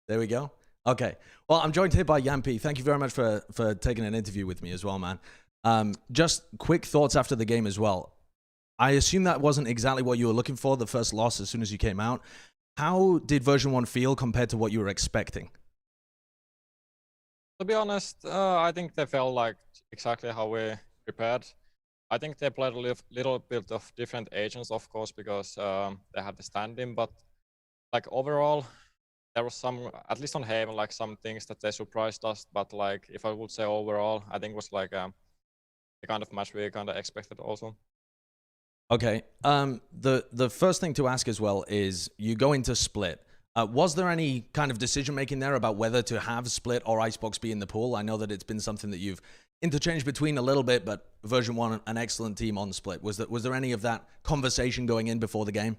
There we go. Okay. Well, I'm joined here by Jamppi. Thank you very much for taking an interview with me as well, man. Just quick thoughts after the game as well. I assume that wasn't exactly what you were looking for, the first loss as soon as you came out. How did version 1 feel compared to what you were expecting? To be honest, I think they felt like exactly how we prepared. I think they played a little bit of different agents, of course, because they had the stand-in. But like overall, there was some, at least on Haven, like some things that they surprised us. But like if I would say overall, I think it was like the kind of match we kind of expected also. Okay. The first thing to ask as well is you go into Split. Was there any kind of decision making there about whether to have Split or Icebox be in the pool? I know that it's been something that you've interchanged between a little bit, but version 1, an excellent team on Split. Was there any of that conversation going in before the game?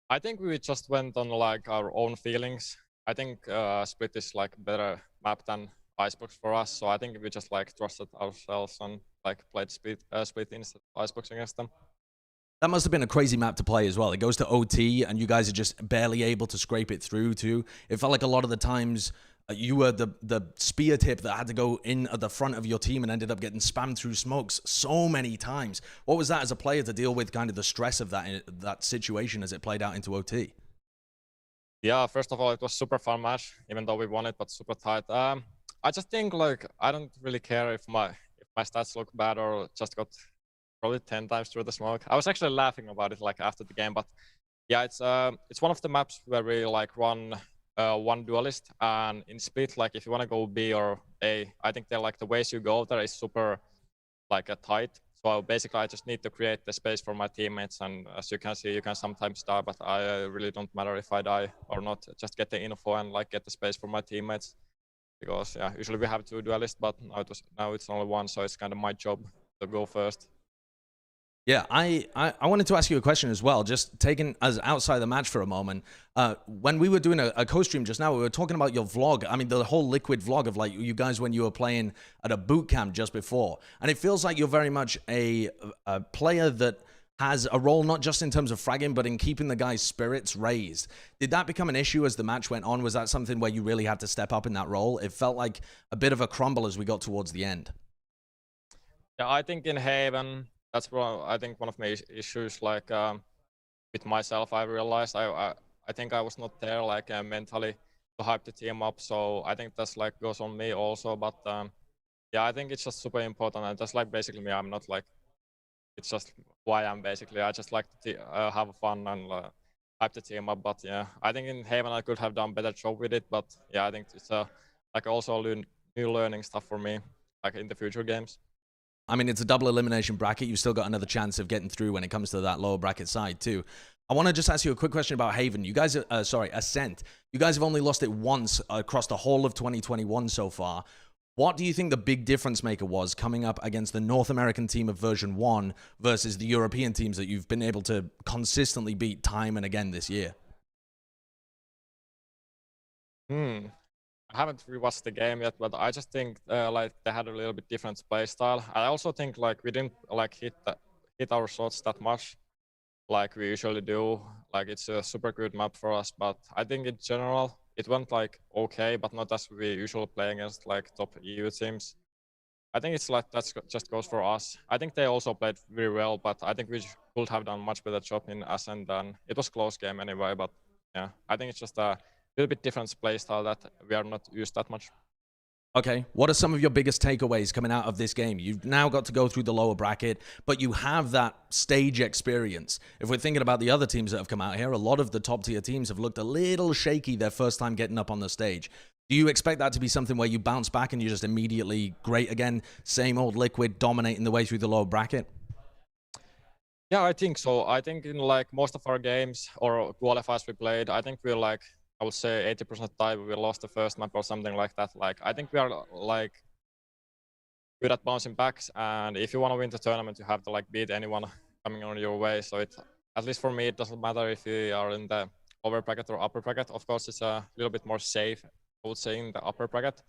I think we just went on like our own feelings. I think Split is like better map than Icebox for us, so I think we just like trusted ourselves and like played Split instead of Icebox against them. That must have been a crazy map to play as well. It goes to OT, and you guys are just barely able to scrape it through, too. It felt like a lot of the times you were the spear tip that had to go in at the front of your team and ended up getting spammed through smokes so many times. What was that as a player to deal with kind of the stress of that situation as it played out into OT? Yeah, first of all, it was super fun match, even though we won it, but super tight. I just think like I don't really care if my stats look bad or just got probably 10 times through the smoke. I was actually laughing about it like after the game, but yeah, it's one of the maps where we like run one duelist, and in Split, like if you want to go B or A, I think they're like the ways you go there is super like a tight. So basically, I just need to create the space for my teammates, and as you can see, you can sometimes die, but I really don't matter if I die or not. Just get the info and like get the space for my teammates, because yeah, usually we have two duelists, but now it's only one, so it's kind of my job to go first. Yeah, I wanted to ask you a question as well, just taking us outside the match for a moment. When we were doing a co-stream just now, we were talking about your vlog. I mean, the whole Liquid vlog of like you guys when you were playing at a boot camp just before. And it feels like you're very much a player that has a role not just in terms of fragging, but in keeping the guys' spirits raised. Did that become an issue as the match went on? Was that something where you really had to step up in that role? It felt like a bit of a crumble as we got towards the end. Yeah, I think in Haven, that's I think one of my issues. Like with myself, I realized I think I was not there like mentally to hype the team up. So I think that's like goes on me also. But yeah, I think it's just super important. And just like basically me, I'm not like it's just who I am basically. I just like to have fun and hype the team up. But yeah, I think in Haven I could have done better job with it. But yeah, I think it's like also new learning stuff for me, like in the future games. I mean, it's a double elimination bracket. You've still got another chance of getting through when it comes to that lower bracket side, too. I want to just ask you a quick question about Haven. You guys, sorry, Ascent. You guys have only lost it once across the whole of 2021 so far. What do you think the big difference maker was coming up against the North American team of version 1 versus the European teams that you've been able to consistently beat time and again this year? I haven't rewatched the game yet, but I just think like they had a little bit different play style. I also think like we didn't like hit our shots that much like we usually do. Like it's a super good map for us, but I think in general it went like okay, but not as we usually play against like top EU teams. I think it's like that's just goes for us. I think they also played very well, but I think we could have done much better job in Ascent. And it was close game anyway, but yeah, I think it's just a little bit different play style that we are not used that much. Okay, what are some of your biggest takeaways coming out of this game? You've now got to go through the lower bracket, but you have that stage experience. If we're thinking about the other teams that have come out here, a lot of the top tier teams have looked a little shaky their first time getting up on the stage. Do you expect that to be something where you bounce back and you're just immediately great again? Same old Liquid dominating the way through the lower bracket? Yeah, I think so. I think in like most of our games or qualifiers we played, I think we're like I would say 80% of the time we lost the first map or something like that. Like I think we are like good at bouncing backs, and if you want to win the tournament, you have to like beat anyone coming on your way. So it, at least for me, it doesn't matter if you are in the lower bracket or upper bracket. Of course, it's a little bit more safe, I would say, in the upper bracket.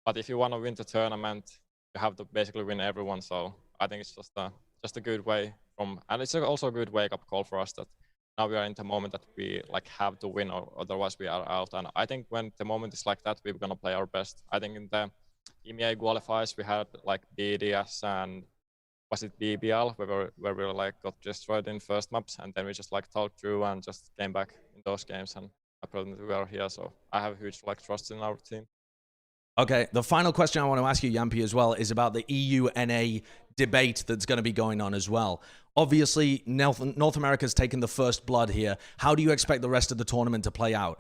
But if you want to win the tournament, you have to basically win everyone. So I think it's just a good way from, and it's also a good wake up call for us that now we are in the moment that we like have to win, or otherwise we are out. And I think when the moment is like that, we're gonna play our best. I think in the EMEA qualifiers we had like BDS and was it BBL where we like got destroyed in first maps, and then we just like talked through and just came back in those games, and apparently we are here. So I have huge like trust in our team. Okay, the final question I want to ask you, Jamppi, as well, is about the EU-NA debate that's going to be going on as well. Obviously, North America's taken the first blood here. How do you expect the rest of the tournament to play out?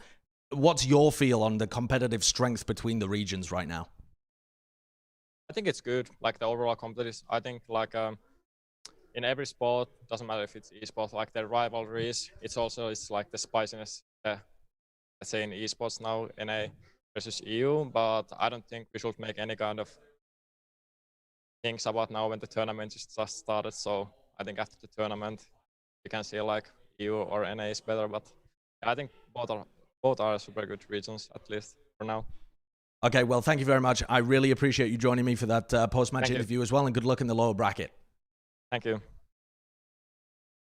What's your feel on the competitive strength between the regions right now? I think it's good, like the overall competition. I think like in every sport, doesn't matter if it's esports, like the rivalries, it's like the spiciness, let's say in esports now, NA versus EU, but I don't think we should make any kind of things about now when the tournament is just started. So I think after the tournament, we can see like EU or NA is better, but I think both are super good regions, at least for now. Okay, well, thank you very much. I really appreciate you joining me for that post-match interview as well, and good luck in the lower bracket. Thank you.